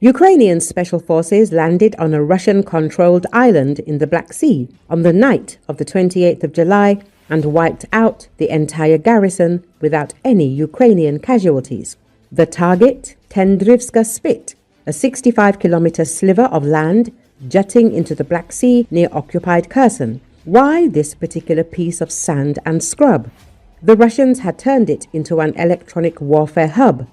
Ukrainian special forces landed on a Russian-controlled island in the Black Sea on the night of the 28th of July and wiped out the entire garrison without any Ukrainian casualties. The target, Tendrivska Spit, a 65-kilometer sliver of land jutting into the Black Sea near occupied Kherson. Why this particular piece of sand and scrub? The Russians had turned it into an electronic warfare hub,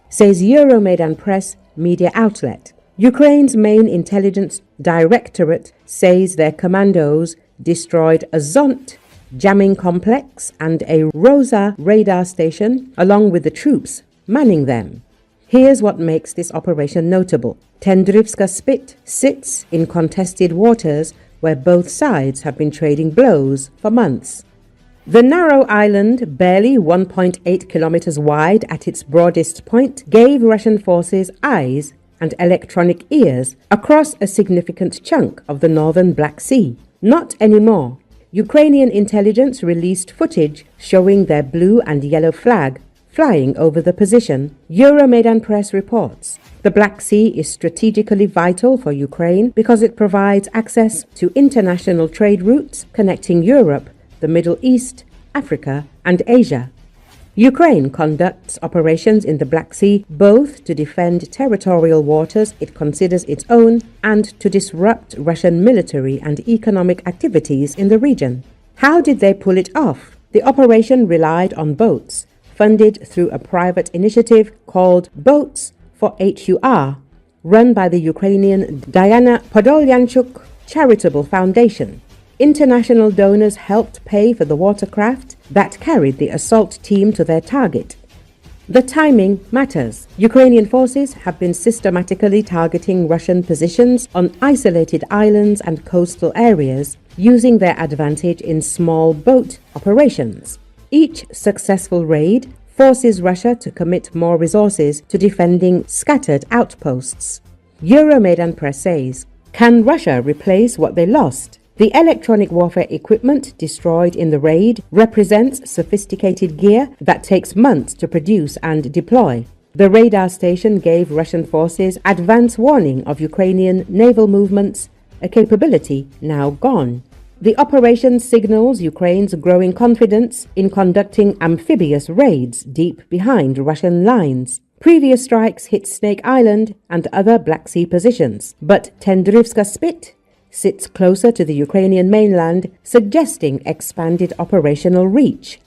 says Euromaidan Press media outlet. Ukraine's Main Intelligence Directorate says their commandos destroyed a Zont jamming complex and a Rosa radar station along with the troops manning them. Here's what makes this operation notable. Tendrivska Spit sits in contested waters where both sides have been trading blows for months. The narrow island, barely 1.8 kilometers wide at its broadest point, gave Russian forces eyes and electronic ears across a significant chunk of the northern Black Sea. Not anymore. Ukrainian intelligence released footage showing their blue and yellow flag flying over the position. Euromaidan Press reports the Black Sea is strategically vital for Ukraine because it provides access to international trade routes connecting Europe, the Middle East, Africa, and Asia. Ukraine conducts operations in the Black Sea both to defend territorial waters it considers its own and to disrupt Russian military and economic activities in the region. How did they pull it off? The operation relied on boats, funded through a private initiative called Boats for HUR, run by the Ukrainian Diana Podolyanchuk Charitable Foundation. International donors helped pay for the watercraft that carried the assault team to their target. The timing matters. Ukrainian forces have been systematically targeting Russian positions on isolated islands and coastal areas, using their advantage in small boat operations. Each successful raid forces Russia to commit more resources to defending scattered outposts. Euromaidan Press says, can Russia replace what they lost? The electronic warfare equipment destroyed in the raid represents sophisticated gear that takes months to produce and deploy. The radar station gave Russian forces advance warning of Ukrainian naval movements, a capability now gone. The operation signals Ukraine's growing confidence in conducting amphibious raids deep behind Russian lines. Previous strikes hit Snake Island and other Black Sea positions, but Tendrivska Spit sits closer to the Ukrainian mainland, suggesting expanded operational reach.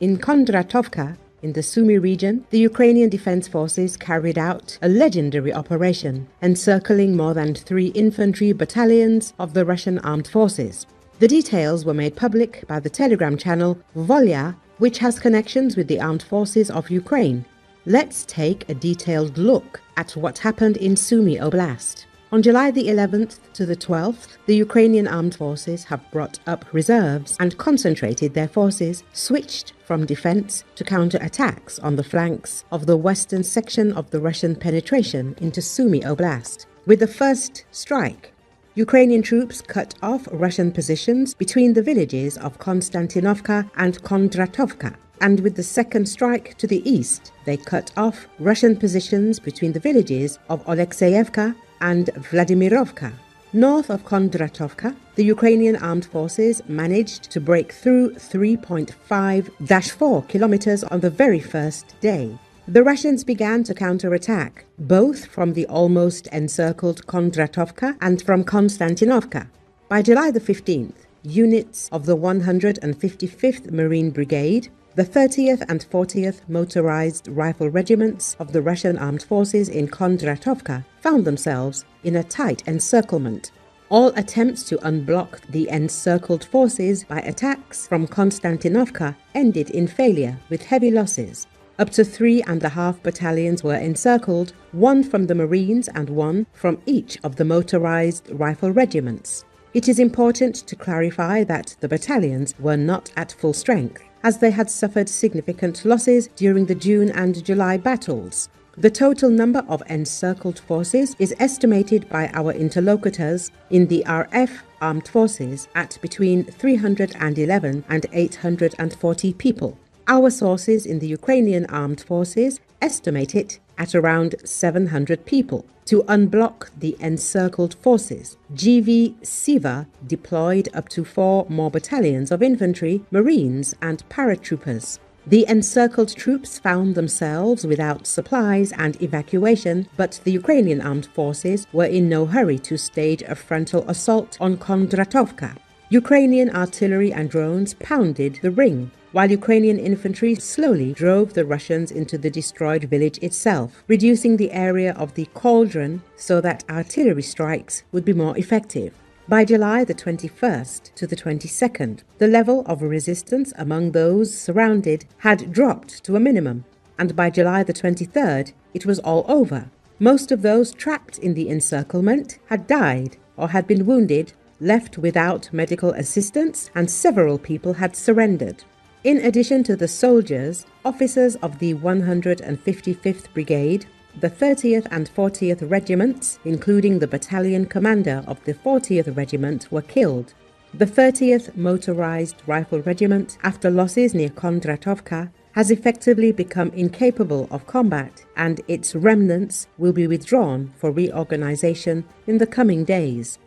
In Kondratovka, in the Sumy region, the Ukrainian Defense Forces carried out a legendary operation, encircling more than 3 infantry battalions of the Russian armed forces. The details were made public by the Telegram channel Volya, which has connections with the armed forces of Ukraine. Let's take a detailed look at what happened in Sumy Oblast. On July the 11th to the 12th, the Ukrainian armed forces have brought up reserves and concentrated their forces, switched from defense to counter-attacks on the flanks of the western section of the Russian penetration into Sumy Oblast. With the first strike, Ukrainian troops cut off Russian positions between the villages of Konstantinovka and Kondratovka, and with the second strike to the east, they cut off Russian positions between the villages of Oleksievka and Vladimirovka. North of Kondratovka, the Ukrainian armed forces managed to break through 3.5-4 kilometers on the very first day. The Russians began to counterattack, both from the almost encircled Kondratovka and from Konstantinovka. By July the 15th, units of the 155th Marine Brigade, the 30th and 40th Motorized Rifle Regiments of the Russian Armed Forces in Kondratovka found themselves in a tight encirclement. All attempts to unblock the encircled forces by attacks from Konstantinovka ended in failure with heavy losses. Up to 3.5 battalions were encircled, 1 from the Marines and 1 from each of the Motorized Rifle Regiments. It is important to clarify that the battalions were not at full strength, as they had suffered significant losses during the June and July battles. The total number of encircled forces is estimated by our interlocutors in the RF armed forces at between 311 and 840 people. Our sources in the Ukrainian armed forces estimate it at around 700 people. To unblock the encircled forces, GV Siva deployed up to 4 more battalions of infantry, marines and paratroopers. The encircled troops found themselves without supplies and evacuation, but the Ukrainian armed forces were in no hurry to stage a frontal assault on Kondratovka. Ukrainian artillery and drones pounded the ring, while Ukrainian infantry slowly drove the Russians into the destroyed village itself, reducing the area of the cauldron so that artillery strikes would be more effective. By July the 21st to the 22nd, the level of resistance among those surrounded had dropped to a minimum, and by July the 23rd, it was all over. Most of those trapped in the encirclement had died or had been wounded, left without medical assistance, and several people had surrendered. In addition to the soldiers, officers of the 155th Brigade, the 30th and 40th Regiments, including the battalion commander of the 40th Regiment, were killed. The 30th Motorized Rifle Regiment, after losses near Kondratovka, has effectively become incapable of combat, and its remnants will be withdrawn for reorganization in the coming days.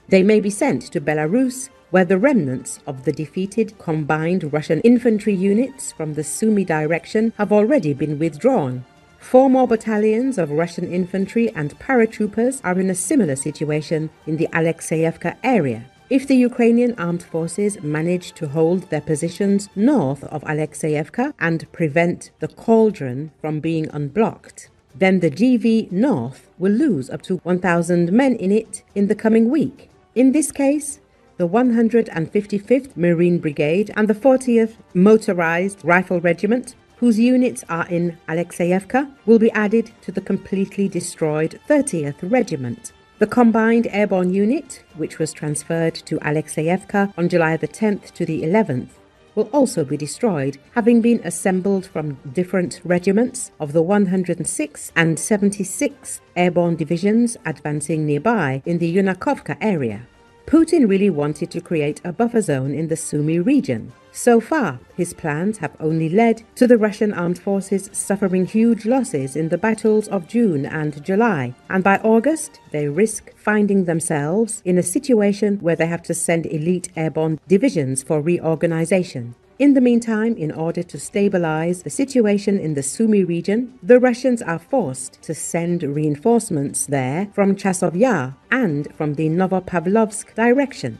They may be sent to Belarus, where the remnants of the defeated combined Russian infantry units from the Sumy direction have already been withdrawn. 4 more battalions of Russian infantry and paratroopers are in a similar situation in the Alexeyevka area. If the Ukrainian armed forces manage to hold their positions north of Alexeyevka and prevent the cauldron from being unblocked, then the GV North will lose up to 1,000 men in it in the coming week. In this case, the 155th Marine Brigade and the 40th Motorized Rifle Regiment, whose units are in Alexeyevka, will be added to the completely destroyed 30th Regiment. The combined airborne unit, which was transferred to Alexeyevka on July the 10th to the 11th, will also be destroyed, having been assembled from different regiments of the 106th and 76th Airborne Divisions advancing nearby in the Yunakovka area. Putin really wanted to create a buffer zone in the Sumy region. So far, his plans have only led to the Russian armed forces suffering huge losses in the battles of June and July, and by August, they risk finding themselves in a situation where they have to send elite airborne divisions for reorganization. In the meantime, in order to stabilize the situation in the Sumy region, the Russians are forced to send reinforcements there from Chasov Yar and from the Novopavlovsk direction.